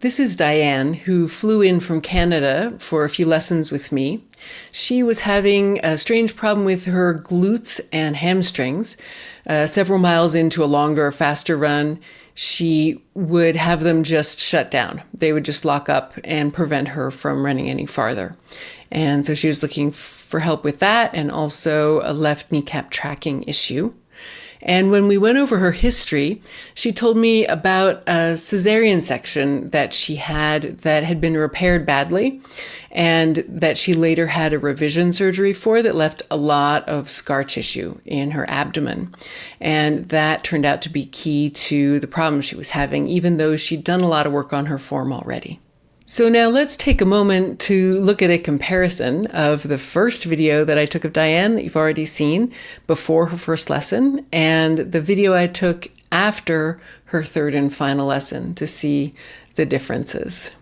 This is Diane, who flew in from Canada for a few lessons with me. She was having a strange problem with her glutes and hamstrings. Several miles into a longer, faster run, she would have them just shut down. They would just lock up and prevent her from running any farther. And so she was looking for help with that, and also a left kneecap tracking issue. And when we went over her history, she told me about a cesarean section that she had that had been repaired badly, and that she later had a revision surgery for that left a lot of scar tissue in her abdomen. And that turned out to be key to the problem she was having, even though she'd done a lot of work on her form already. So now let's take a moment to look at a comparison of the first video that I took of Diane that you've already seen before her first lesson and the video I took after her third and final lesson to see the differences.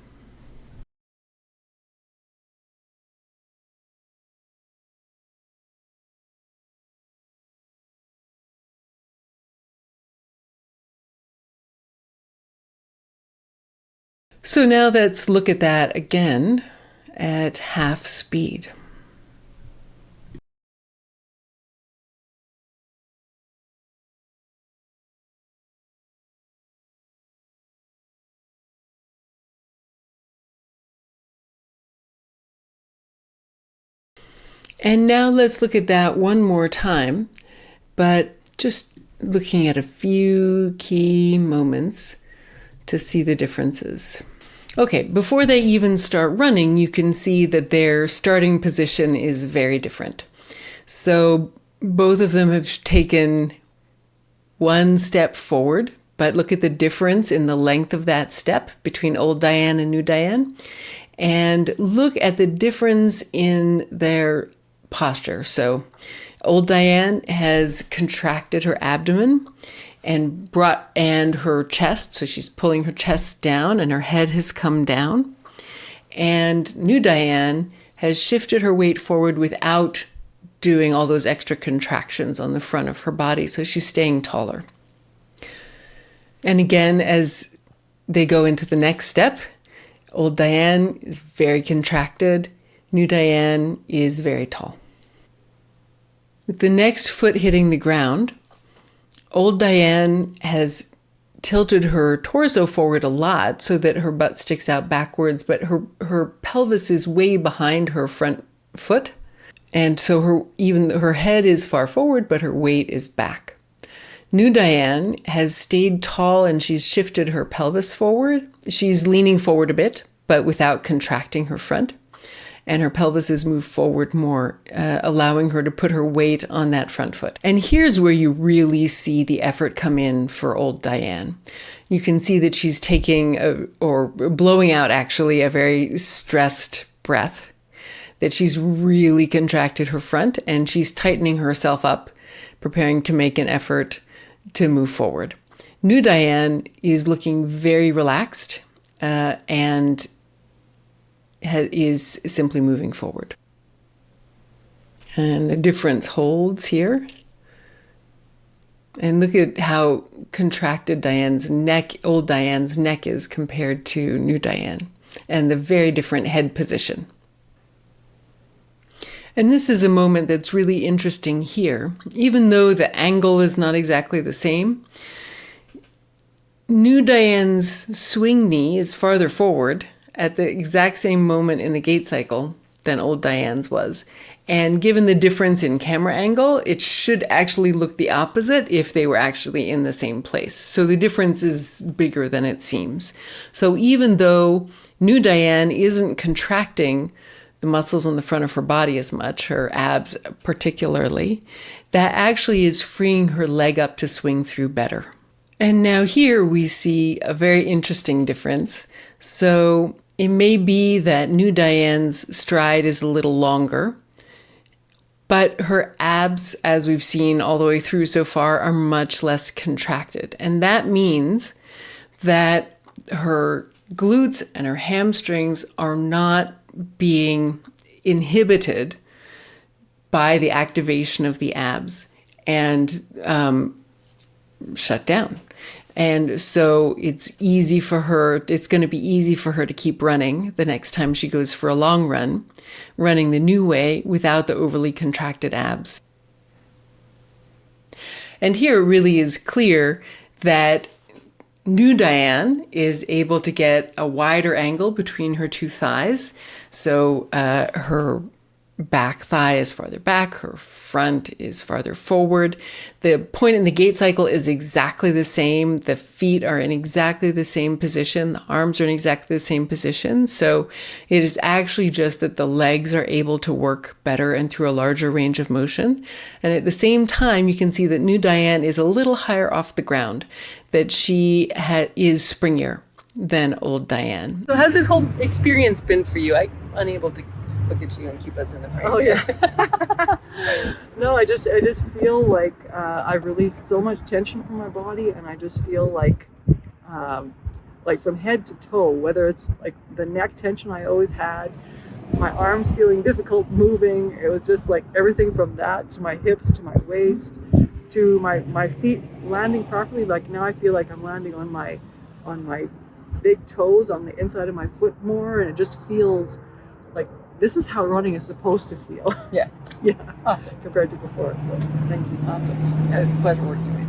So now let's look at that again at half speed. And now let's look at that one more time, but just looking at a few key moments to see the differences. Okay, before they even start running, you can see that their starting position is very different. So both of them have taken one step forward, but look at the difference in the length of that step between old Diane and new Diane. And look at the difference in their posture. So old Diane has contracted her abdomen and her chest, so she's pulling her chest down and her head has come down. And new Diane has shifted her weight forward without doing all those extra contractions on the front of her body, so she's staying taller. And again, as they go into the next step, old Diane is very contracted, new Diane is very tall. With the next foot hitting the ground, old Diane has tilted her torso forward a lot so that her butt sticks out backwards, but her pelvis is way behind her front foot. And so her head is far forward, but her weight is back. New Diane has stayed tall and she's shifted her pelvis forward. She's leaning forward a bit, but without contracting her front. And her pelvis is moved forward more, allowing her to put her weight on that front foot. And here's where you really see the effort come in for old Diane. You can see that she's taking, or blowing out actually, a very stressed breath, that she's really contracted her front and she's tightening herself up, preparing to make an effort to move forward. New Diane is looking very relaxed and is simply moving forward. And the difference holds here. And look at how contracted old Diane's neck is compared to new Diane, and the very different head position. And this is a moment that's really interesting here. Even though the angle is not exactly the same, new Diane's swing knee is farther forward at the exact same moment in the gait cycle than old Diane's was. And given the difference in camera angle, it should actually look the opposite if they were actually in the same place. So the difference is bigger than it seems. So even though new Diane isn't contracting the muscles on the front of her body as much, her abs particularly, that actually is freeing her leg up to swing through better. And now here we see a very interesting difference. So it may be that new Diane's stride is a little longer, but her abs, as we've seen all the way through so far, are much less contracted. And that means that her glutes and her hamstrings are not being inhibited by the activation of the abs and shut down. And so it's going to be easy for her to keep running the next time she goes for a long run, running the new way without the overly contracted abs. And here it really is clear that new Diane is able to get a wider angle between her two thighs. So her back thigh is farther back, her front is farther forward. The point in the gait cycle is exactly the same. The feet are in exactly the same position. The arms are in exactly the same position. So it is actually just that the legs are able to work better and through a larger range of motion. And at the same time, you can see that new Diane is a little higher off the ground, that she is springier than old Diane. So how's this whole experience been for you? I'm unable to look at you and keep us in the frame. Oh yeah. No, I just feel like I've released so much tension from my body, and I just feel like from head to toe, whether it's like the neck tension I always had, my arms feeling difficult moving. It was just like everything from that to my hips to my waist to my feet landing properly. Like now I feel like I'm landing on my big toes on the inside of my foot more, and it just feels like this is how running is supposed to feel. Yeah. Yeah. Awesome. Compared to before. So thank you. Awesome. It was a pleasure working with you.